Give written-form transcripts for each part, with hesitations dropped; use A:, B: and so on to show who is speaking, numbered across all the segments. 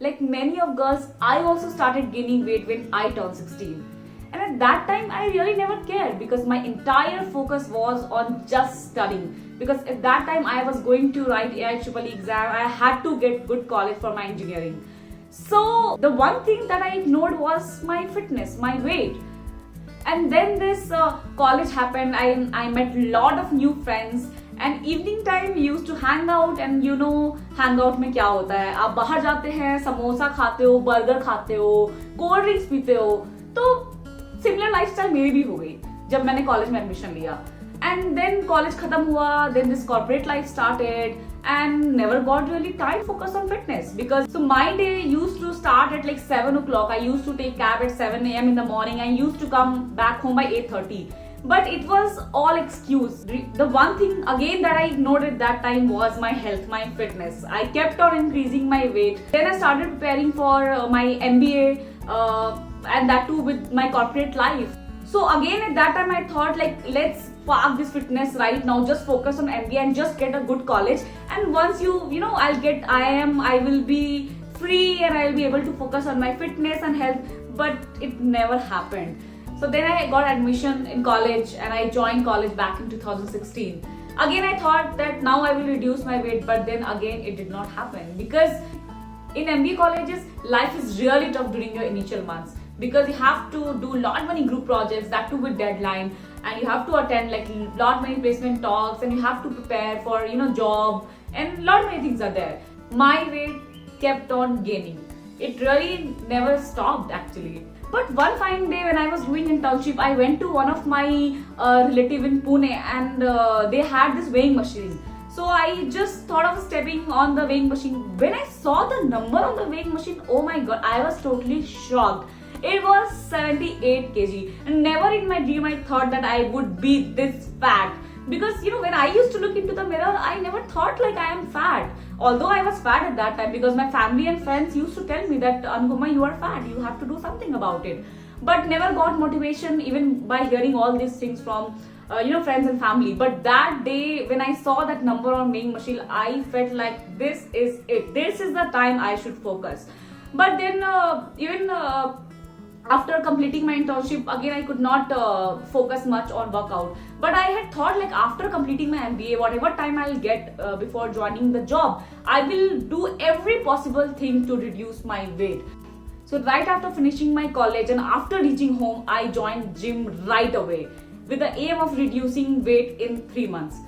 A: Like many of girls, I also started gaining weight when I turned 16. And at that time, I really never cared because my entire focus was on just studying. Because at that time, I was going to write AIEEE exam. I had to get good college for my engineering. So the one thing that I ignored was my fitness, my weight. And then this college happened. I met a lot of new friends. And evening time we used to hang out, and you know hangout में क्या होता है, आप बाहर जाते हैं, समोसा खाते हो, बर्गर खाते हो, कोल्ड ड्रिंक्स पीते हो. तो सिमिलर लाइफस्टाइल मेरी भी हो गई जब मैंने कॉलेज में एडमिशन लिया. एंड देन कॉलेज खत्म हुआ, then this corporate life started and never got really time to focus on fitness because so my day used to start at like 7 o'clock. I used to take cab at 7 a.m. in the morning. I used to come back home by 8:30. But it was all excuse. The one thing again that I ignored at that time was my health, my fitness. I kept on increasing my weight. Then I started preparing for my MBA and that too with my corporate life. So again at that time I thought like let's park this fitness right now, just focus on MBA and just get a good college, and once you know I will be free and I'll be able to focus on my fitness and health. But it never happened. So then I got admission in college and I joined college back in 2016. Again I thought that now I will reduce my weight, but then again it did not happen because in MBA colleges life is really tough during your initial months because you have to do lot many group projects, that too with deadline, and you have to attend like lot many placement talks, and you have to prepare for job, and lot many things are there. My weight kept on gaining. It really never stopped actually. But one fine day when I was doing internship, I went to one of my relative in Pune, and they had this weighing machine. So I just thought of stepping on the weighing machine. When I saw the number on the weighing machine, oh my god, I was totally shocked. It was 78 kg, and never in my dream I thought that I would be this fat. Because when I used to look into the mirror, I never thought like I am fat. Although I was fat at that time because my family and friends used to tell me that Anupama, you are fat, you have to do something about it. But never got motivation even by hearing all these things from friends and family. But that day when I saw that number on weighing machine, I felt like this is it. This is the time I should focus. But then even after completing my internship, again I could not focus much on workout. But I had thought like after completing my MBA, whatever time I'll get before joining the job, I will do every possible thing to reduce my weight. So right after finishing my college and after reaching home, I joined gym right away with the aim of reducing weight in 3 months.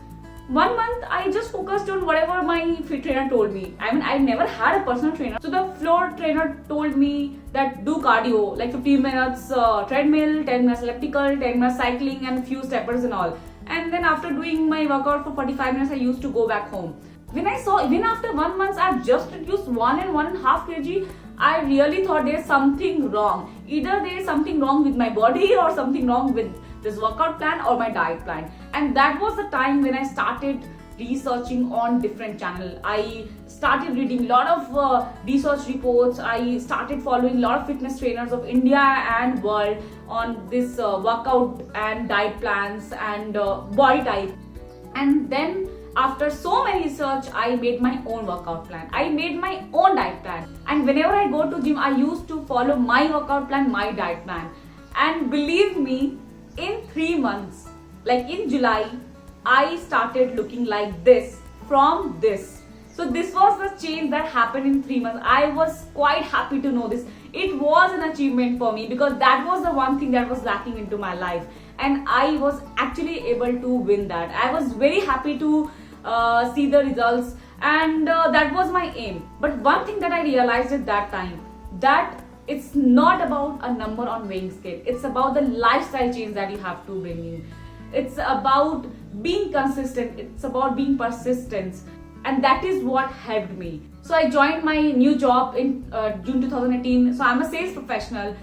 A: 1 month I just focused on whatever my fit trainer told me. I mean, I never had a personal trainer. So the floor trainer told me that do cardio, like 15 minutes treadmill, 10 minutes elliptical, 10 minutes cycling, and few steppers and all. And then after doing my workout for 45 minutes, I used to go back home. When I saw even after 1 month I've just reduced 1 and 1.5 kg, I really thought there's something wrong. Either there's something wrong with my body or something wrong with this workout plan or my diet plan. And that was the time when I started researching on different channels. I started reading a lot of research reports. I started following a lot of fitness trainers of India and world on this workout and diet plans and body type. And then after so many research, I made my own workout plan. I made my own diet plan. And whenever I go to gym, I used to follow my workout plan, my diet plan. And believe me, in 3 months, like in July, I started looking like this from this. So this was the change that happened in 3 months. I was quite happy to know this. It was an achievement for me because that was the one thing that was lacking into my life. And I was actually able to win that. I was very happy to see the results, and that was my aim. But one thing that I realized at that time, that it's not about a number on weighing scale. It's about the lifestyle change that you have to bring in. It's about being consistent. It's about being persistent. And that is what helped me. So I joined my new job in June 2018. So I'm a sales professional,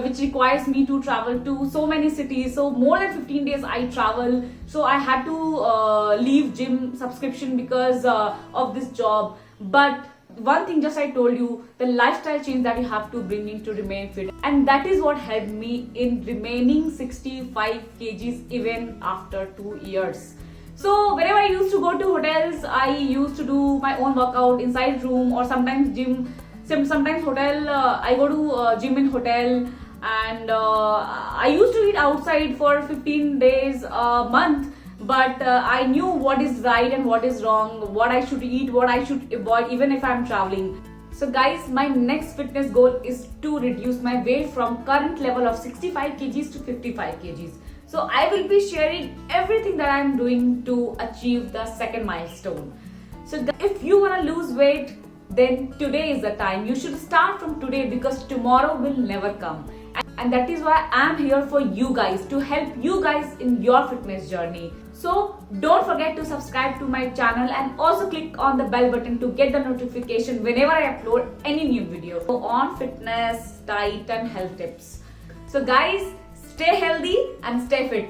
A: which requires me to travel to so many cities. So more than 15 days I travel. So I had to leave gym subscription because of this job. But one thing just I told you, the lifestyle change that you have to bring in to remain fit, and that is what helped me in remaining 65 kgs even after 2 years. So whenever I used to go to hotels, I used to do my own workout inside room or sometimes gym Sometimes hotel, I go to gym in hotel, and I used to eat outside for 15 days a month, but I knew what is right and what is wrong, what I should eat, what I should avoid, even if I'm traveling. So guys, my next fitness goal is to reduce my weight from current level of 65 kgs to 55 kgs. So I will be sharing everything that I'm doing to achieve the second milestone. So if you want to lose weight, then today is the time. You should start from today, because tomorrow will never come. And that is why I'm here for you guys, to help you guys in your fitness journey. So don't forget to subscribe to my channel, and also click on the bell button to get the notification whenever I upload any new video on fitness, diet and health tips. So guys, stay healthy and stay fit.